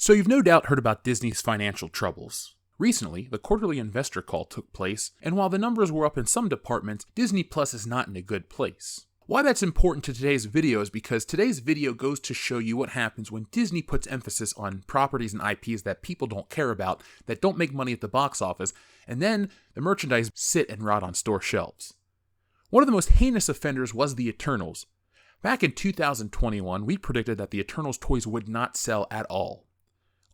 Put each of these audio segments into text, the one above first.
So you've no doubt heard about Disney's financial troubles. Recently, the quarterly investor call took place, and while the numbers were up in some departments, Disney Plus is not in a good place. Why that's important to today's video is because today's video goes to show you what happens when Disney puts emphasis on properties and IPs that people don't care about, that don't make money at the box office, and then the merchandise sit and rot on store shelves. One of the most heinous offenders was the Eternals. Back in 2021, we predicted that the Eternals toys would not sell at all.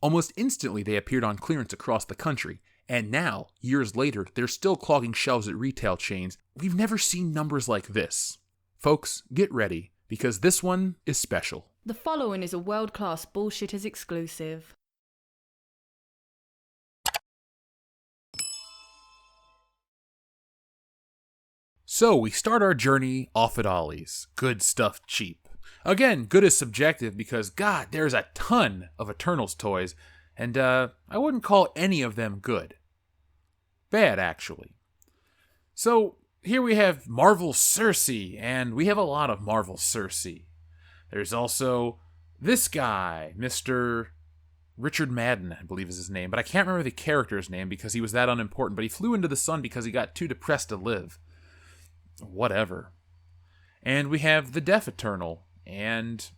Almost instantly, they appeared on clearance across the country, and now, years later, they're still clogging shelves at retail chains. We've never seen numbers like this. Folks, get ready, because this one is special. The following is a World-Class Bullshitters exclusive. So, we start our journey off at Ollie's. Good stuff cheap. Again, good is subjective because, God, there's a ton of Eternals toys, and I wouldn't call any of them good. Bad, actually. So, here we have Marvel Cersei, and we have a lot of Marvel Cersei. There's also this guy, Mr. Richard Madden, I believe is his name, but I can't remember the character's name because he was that unimportant, but he flew into the sun because he got too depressed to live. Whatever. And we have the Deaf Eternal, and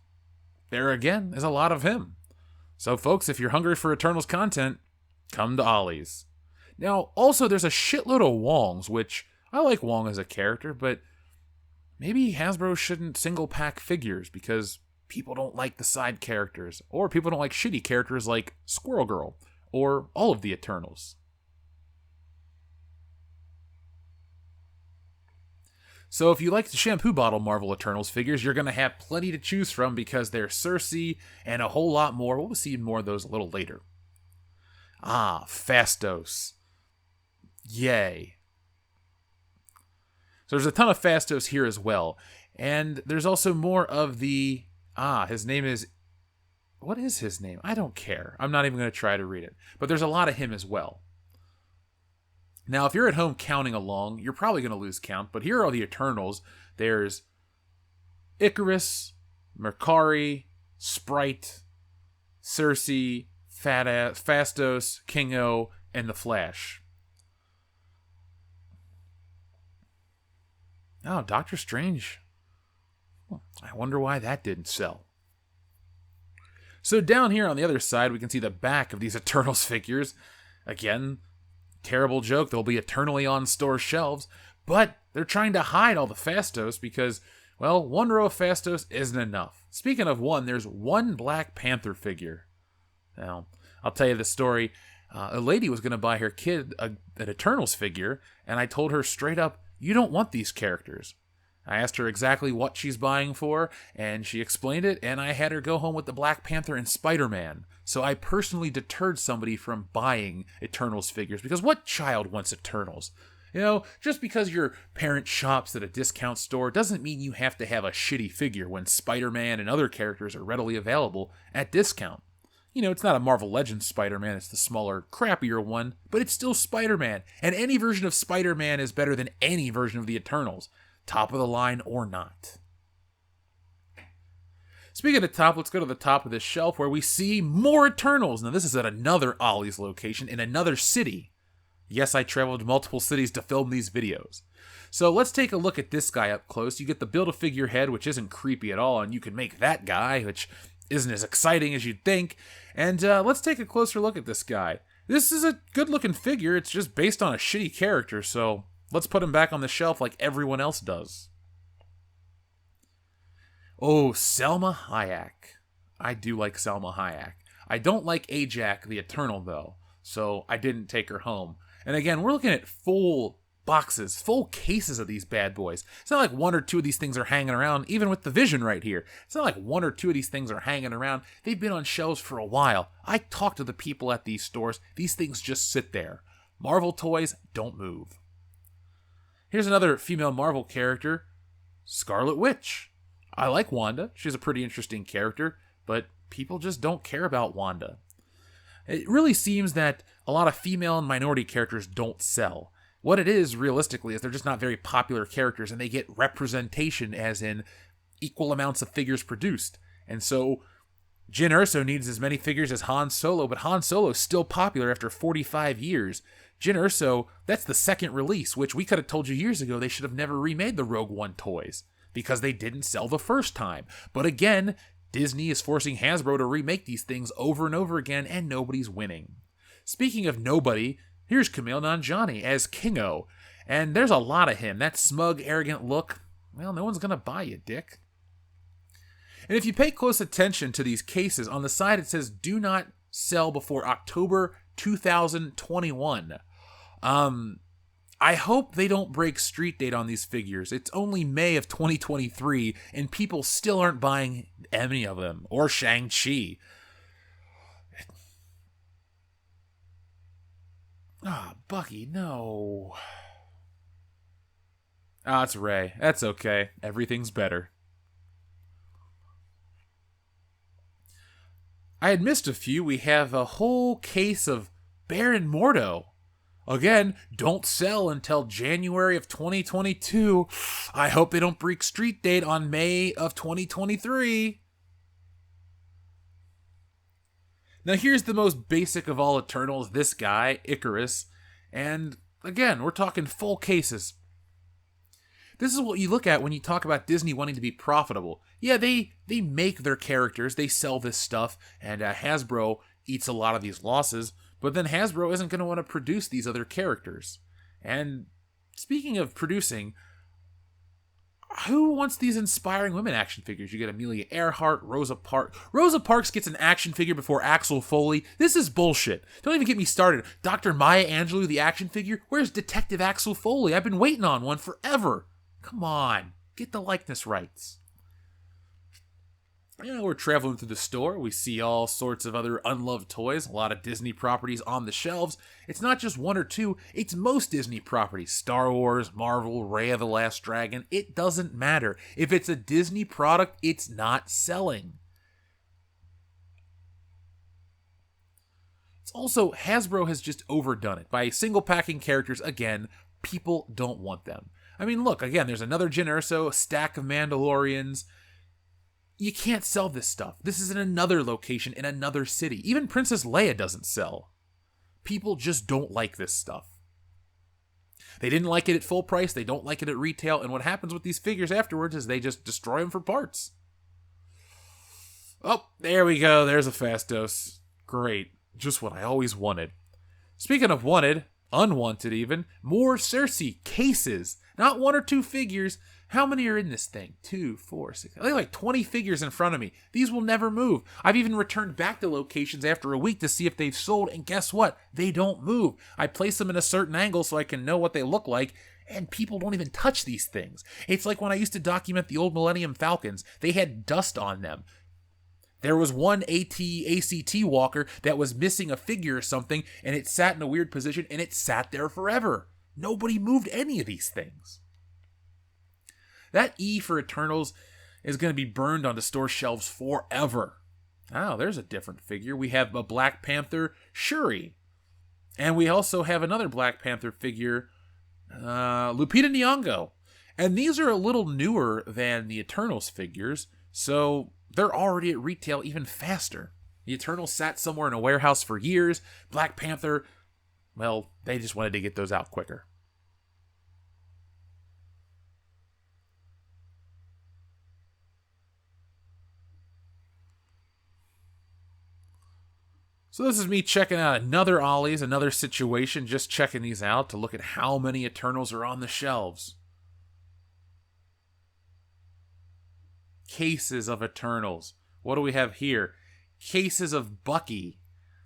there again is a lot of him. So folks, if you're hungry for Eternals content, come to Ollie's. Now, also there's a shitload of Wongs, which I like Wong as a character, but maybe Hasbro shouldn't single pack figures because people don't like the side characters, or people don't like shitty characters like Squirrel Girl, or all of the Eternals. So if you like the shampoo bottle Marvel Eternals figures, you're going to have plenty to choose from because there's Cersei and a whole lot more. We'll see more of those a little later. Phastos. Yay. So there's a ton of Phastos here as well. And there's also more of the... his name is... What is his name? I don't care. I'm not even going to try to read it. But there's a lot of him as well. Now, if you're at home counting along, you're probably going to lose count, but here are the Eternals. There's Icarus, Mercari, Sprite, Cersei, Phastos, Kingo, and the Flash. Oh, Doctor Strange. I wonder why that didn't sell. So down here on the other side, we can see the back of these Eternals figures. Again, terrible joke, they'll be eternally on store shelves, but they're trying to hide all the Phastos because, well, one row of Phastos isn't enough. Speaking of one, there's one Black Panther figure. Now, I'll tell you the story. A lady was going to buy her kid an Eternals figure, and I told her straight up, you don't want these characters. I asked her exactly what she's buying for, and she explained it, and I had her go home with the Black Panther and Spider-Man. So I personally deterred somebody from buying Eternals figures, because what child wants Eternals? You know, just because your parent shops at a discount store doesn't mean you have to have a shitty figure when Spider-Man and other characters are readily available at discount. You know, it's not a Marvel Legends Spider-Man, it's the smaller, crappier one, but it's still Spider-Man, and any version of Spider-Man is better than any version of the Eternals, top of the line or not. Speaking of top, let's go to the top of this shelf where we see more Eternals. Now, this is at another Ollie's location in another city. Yes, I traveled to multiple cities to film these videos. So let's take a look at this guy up close. You get the Build-A-Figure head, which isn't creepy at all, and you can make that guy, which isn't as exciting as you'd think. And let's take a closer look at this guy. This is a good-looking figure. It's just based on a shitty character, so let's put him back on the shelf like everyone else does. Oh, Selma Hayek. I do like Selma Hayek. I don't like Ajak the Eternal, though, so I didn't take her home. And again, we're looking at full boxes, full cases of these bad boys. It's not like one or two of these things are hanging around, even with the Vision right here. It's not like one or two of these things are hanging around. They've been on shelves for a while. I talk to the people at these stores. These things just sit there. Marvel toys don't move. Here's another female Marvel character, Scarlet Witch. I like Wanda. She's a pretty interesting character, but people just don't care about Wanda. It really seems that a lot of female and minority characters don't sell. What it is, realistically, is they're just not very popular characters, and they get representation, as in equal amounts of figures produced. And so Jyn Erso needs as many figures as Han Solo, but Han Solo is still popular after 45 years. Jyn Erso, that's the second release, which we could have told you years ago they should have never remade the Rogue One toys because they didn't sell the first time. But again, Disney is forcing Hasbro to remake these things over and over again, and nobody's winning. Speaking of nobody, here's Kumail Nanjiani as Kingo, and there's a lot of him. That smug, arrogant look, well, no one's going to buy you, dick. And if you pay close attention to these cases, on the side it says, do not sell before October 2021. I hope they don't break street date on these figures. It's only May of 2023, and people still aren't buying any of them, or Shang-Chi. Bucky, no. It's Rey. That's okay. Everything's better. I had missed a few. We have a whole case of Baron Mordo. Again, don't sell until January of 2022. I hope they don't break street date on May of 2023. Now here's the most basic of all Eternals, this guy, Icarus. And again, we're talking full cases. This is what you look at when you talk about Disney wanting to be profitable. Yeah, they make their characters, they sell this stuff, and Hasbro eats a lot of these losses, but then Hasbro isn't going to want to produce these other characters. And speaking of producing, who wants these inspiring women action figures? You get Amelia Earhart, Rosa Parks. Rosa Parks gets an action figure before Axel Foley. This is bullshit. Don't even get me started. Dr. Maya Angelou, the action figure? Where's Detective Axel Foley? I've been waiting on one forever. Come on, get the likeness rights. We're traveling through the store. We see all sorts of other unloved toys, a lot of Disney properties on the shelves. It's not just one or two, it's most Disney properties. Star Wars, Marvel, Raya the Last Dragon. It doesn't matter. If it's a Disney product, it's not selling. It's also, Hasbro has just overdone it. By single packing characters, again, people don't want them. I mean, look, again, there's another Jyn Erso, a stack of Mandalorians. You can't sell this stuff. This is in another location, in another city. Even Princess Leia doesn't sell. People just don't like this stuff. They didn't like it at full price, they don't like it at retail, and what happens with these figures afterwards is they just destroy them for parts. Oh, there we go, there's a Phastos. Great, just what I always wanted. Speaking of wanted, unwanted even, more Cersei cases. Not one or two figures. How many are in this thing? 2, 4, 6. I think like 20 figures in front of me. These will never move. I've even returned back to locations after a week to see if they've sold, and guess what? They don't move. I place them in a certain angle so I can know what they look like, and people don't even touch these things. It's like when I used to document the old Millennium Falcons. They had dust on them. There was one ACT walker that was missing a figure or something, and it sat in a weird position, and it sat there forever. Nobody moved any of these things. That E for Eternals is going to be burned onto store shelves forever. Oh, there's a different figure. We have a Black Panther, Shuri. And we also have another Black Panther figure, Lupita Nyong'o. And these are a little newer than the Eternals figures, so they're already at retail even faster. The Eternals sat somewhere in a warehouse for years. Black Panther, well, they just wanted to get those out quicker. So this is me checking out another Ollie's, another situation, just checking these out to look at how many Eternals are on the shelves. Cases of Eternals. What do we have here? Cases of Bucky,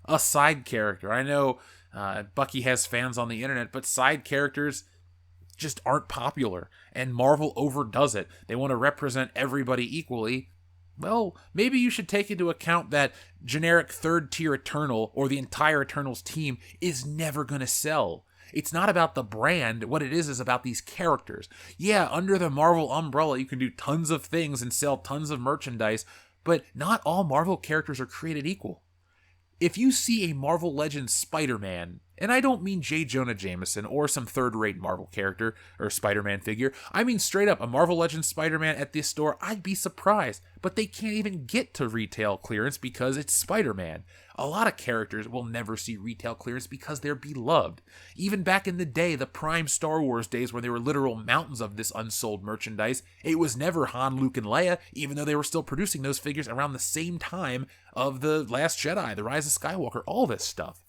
a side character. I know Bucky has fans on the internet, but side characters just aren't popular, and Marvel overdoes it. They want to represent everybody equally. Well, maybe you should take into account that generic third-tier Eternal or the entire Eternals team is never going to sell. It's not about the brand. What it is about these characters. Yeah, under the Marvel umbrella, you can do tons of things and sell tons of merchandise, but not all Marvel characters are created equal. If you see a Marvel Legends Spider-Man And I don't mean J. Jonah Jameson or some third-rate Marvel character or Spider-Man figure. I mean straight up a Marvel Legends Spider-Man at this store. I'd be surprised. But they can't even get to retail clearance because it's Spider-Man. A lot of characters will never see retail clearance because they're beloved. Even back in the day, the prime Star Wars days where there were literal mountains of this unsold merchandise, it was never Han, Luke, and Leia, even though they were still producing those figures around the same time of The Last Jedi, The Rise of Skywalker, all this stuff.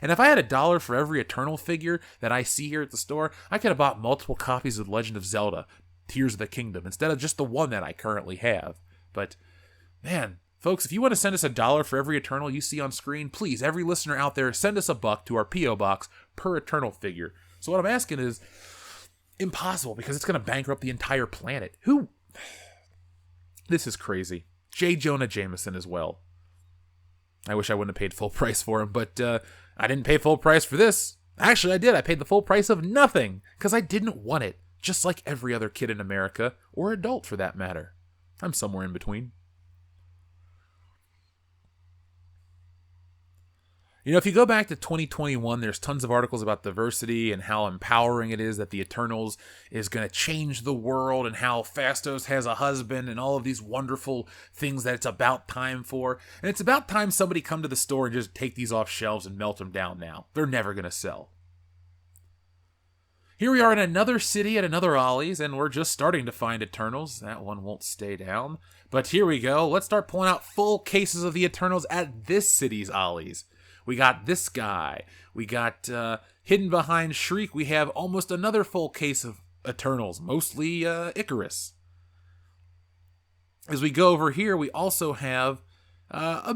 And if I had $1 for every Eternal figure that I see here at the store, I could have bought multiple copies of The Legend of Zelda, Tears of the Kingdom, instead of just the one that I currently have. But, man, folks, if you want to send us $1 for every Eternal you see on screen, please, every listener out there, send us $1 to our P.O. Box per Eternal figure. So what I'm asking is impossible because it's going to bankrupt the entire planet. Who? This is crazy. J. Jonah Jameson as well. I wish I wouldn't have paid full price for him, but I didn't pay full price for this. Actually, I did. I paid the full price of nothing because I didn't want it, just like every other kid in America, or adult for that matter. I'm somewhere in between. You know, if you go back to 2021, there's tons of articles about diversity and how empowering it is that the Eternals is going to change the world and how Phastos has a husband and all of these wonderful things that it's about time for. And it's about time somebody come to the store and just take these off shelves and melt them down now. They're never going to sell. Here we are in another city at another Ollie's, and we're just starting to find Eternals. That one won't stay down. But here we go. Let's start pulling out full cases of the Eternals at this city's Ollie's. We got this guy. We got hidden behind Shriek. We have almost another full case of Eternals, mostly Icarus. As we go over here, we also have a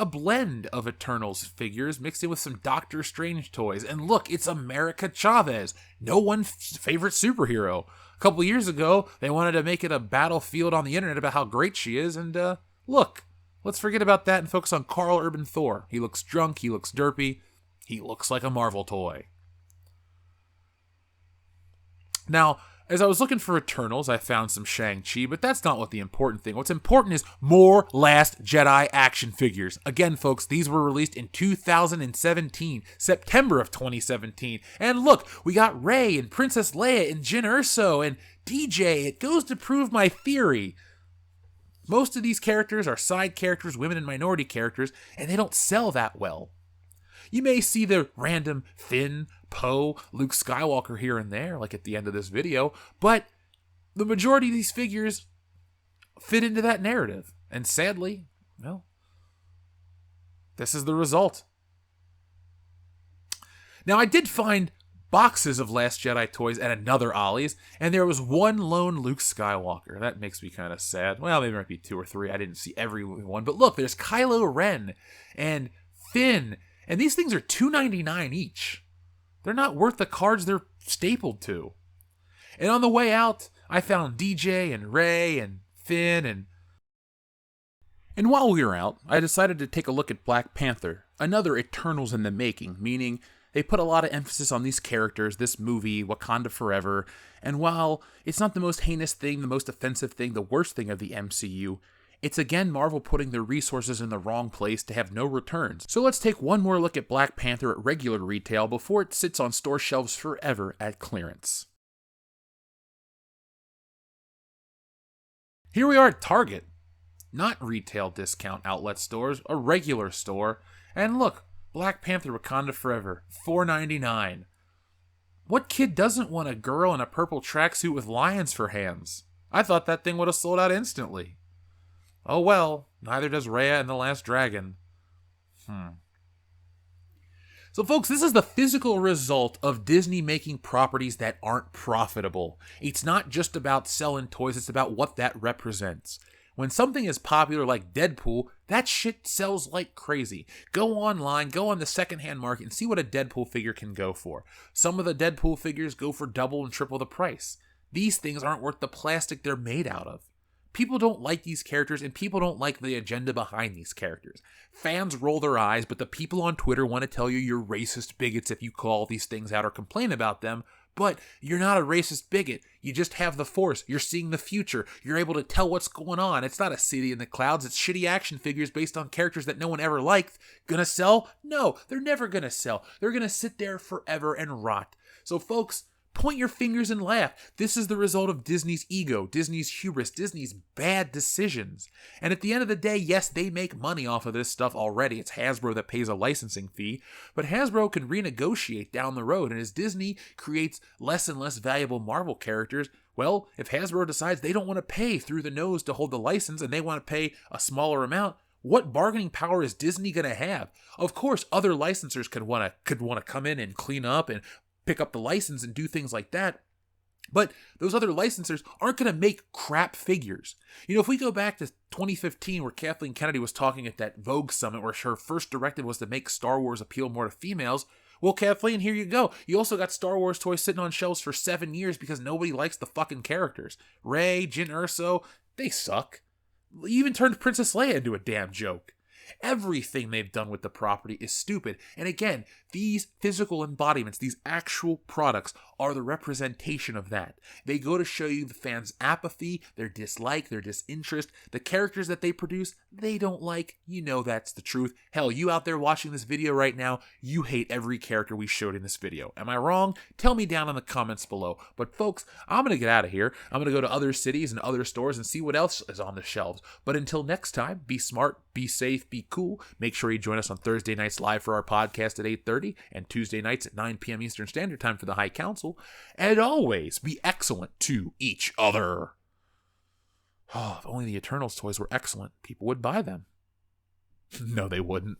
blend of Eternals figures mixed in with some Doctor Strange toys. And look, it's America Chavez, no one's favorite superhero. A couple years ago, they wanted to make it a battlefield on the internet about how great she is, and look. Let's forget about that and focus on Carl Urban Thor. He looks drunk, he looks derpy, he looks like a Marvel toy. Now, as I was looking for Eternals, I found some Shang-Chi, but that's not what the important thing. What's important is more Last Jedi action figures. Again, folks, these were released in 2017, September of 2017. And look, we got Rey and Princess Leia and Jyn Erso and DJ. It goes to prove my theory. Most of these characters are side characters, women and minority characters, and they don't sell that well. You may see the random Finn, Poe, Luke Skywalker here and there, like at the end of this video, but the majority of these figures fit into that narrative. And sadly, well, this is the result. Now, I did find boxes of Last Jedi toys at another Ollie's, and there was one lone Luke Skywalker. That makes me kind of sad. Well, maybe there might be 2 or 3. I didn't see every one. But look, there's Kylo Ren and Finn, and these things are $2.99 each. They're not worth the cards they're stapled to. And on the way out, I found DJ and Rey and Finn, and while we were out, I decided to take a look at Black Panther, another Eternals in the making, meaning they put a lot of emphasis on these characters, this movie, Wakanda Forever, and while it's not the most heinous thing, the most offensive thing, the worst thing of the MCU, it's again Marvel putting their resources in the wrong place to have no returns. So let's take one more look at Black Panther at regular retail before it sits on store shelves forever at clearance. Here we are at Target. Not retail discount outlet stores, a regular store, and look, Black Panther Wakanda Forever, $4.99. What kid doesn't want a girl in a purple tracksuit with lions for hands? I thought that thing would have sold out instantly. Oh well, neither does Raya and the Last Dragon. So folks, this is the physical result of Disney making properties that aren't profitable. It's not just about selling toys, it's about what that represents. When something is popular like Deadpool, that shit sells like crazy. Go online, go on the secondhand market and see what a Deadpool figure can go for. Some of the Deadpool figures go for double and triple the price. These things aren't worth the plastic they're made out of. People don't like these characters and people don't like the agenda behind these characters. Fans roll their eyes, but the people on Twitter want to tell you you're racist bigots if you call these things out or complain about them. But you're not a racist bigot. You just have the Force. You're seeing the future. You're able to tell what's going on. It's not a city in the clouds. It's shitty action figures based on characters that no one ever liked. Gonna sell? No, they're never gonna sell. They're gonna sit there forever and rot. So folks, point your fingers and laugh. This is the result of Disney's ego, Disney's hubris, Disney's bad decisions. And at the end of the day, yes, they make money off of this stuff already. It's Hasbro that pays a licensing fee. But Hasbro can renegotiate down the road. And as Disney creates less and less valuable Marvel characters, well, if Hasbro decides they don't want to pay through the nose to hold the license and they want to pay a smaller amount, what bargaining power is Disney going to have? Of course, other licensors could want to come in and clean up and pick up the license and do things like that. But those other licensors aren't going to make crap figures. You know, if we go back to 2015 where Kathleen Kennedy was talking at that Vogue summit where her first directive was to make Star Wars appeal more to females, well, Kathleen, here you go. You also got Star Wars toys sitting on shelves for 7 years because nobody likes the fucking characters. Rey, Jyn Erso, they suck. You even turned Princess Leia into a damn joke. Everything they've done with the property is stupid. And again, these physical embodiments, these actual products, are the representation of that. They go to show you the fans' apathy, their dislike, their disinterest. The characters that they produce, they don't like. You know that's the truth. Hell, you out there watching this video right now, you hate every character we showed in this video. Am I wrong? Tell me down in the comments below. But folks, I'm going to get out of here. I'm going to go to other cities and other stores and see what else is on the shelves. But until next time, be smart, be safe, be cool. Make sure you join us on Thursday nights live for our podcast at 8:30 and Tuesday nights at 9 p.m. Eastern Standard Time for the High Council. And always be excellent to each other. Oh, if only the Eternals toys were excellent, people would buy them. No, they wouldn't.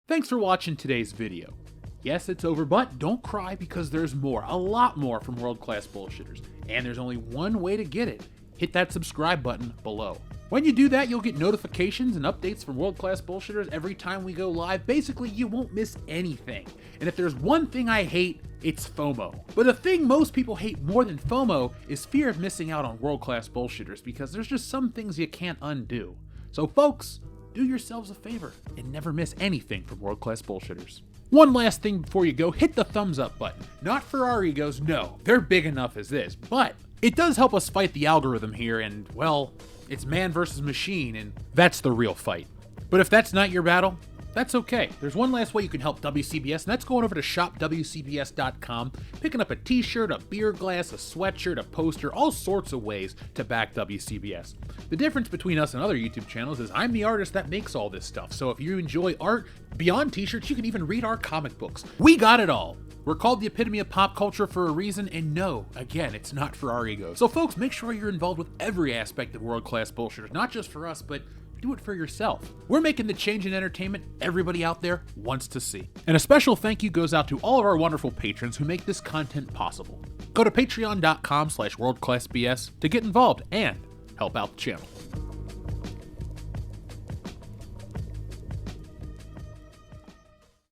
Thanks for watching today's video. Yes, it's over, but don't cry because there's more, a lot more from World Class Bullshitters. And there's only one way to get it. Hit that subscribe button below. When you do that, you'll get notifications and updates from World Class Bullshitters every time we go live. Basically, you won't miss anything. And if there's one thing I hate, it's FOMO. But the thing most people hate more than FOMO is fear of missing out on World Class Bullshitters, because there's just some things you can't undo. So folks, do yourselves a favor and never miss anything from World Class Bullshitters. One last thing before you go, hit the thumbs up button. Not for our egos, no, they're big enough as this, but it does help us fight the algorithm here, and, well, it's man versus machine, and that's the real fight. But if that's not your battle, that's okay. There's one last way you can help WCBS, and that's going over to shopwcbs.com, picking up a t-shirt, a beer glass, a sweatshirt, a poster, all sorts of ways to back WCBS. The difference between us and other YouTube channels is I'm the artist that makes all this stuff, so if you enjoy art beyond t-shirts, you can even read our comic books. We got it all. We're called the epitome of pop culture for a reason, and no, again, it's not for our egos. So folks, make sure you're involved with every aspect of World Class Bullshitters, not just for us, but do it for yourself. We're making the change in entertainment everybody out there wants to see. And a special thank you goes out to all of our wonderful patrons who make this content possible. Go to patreon.com/worldclassbs to get involved and help out the channel.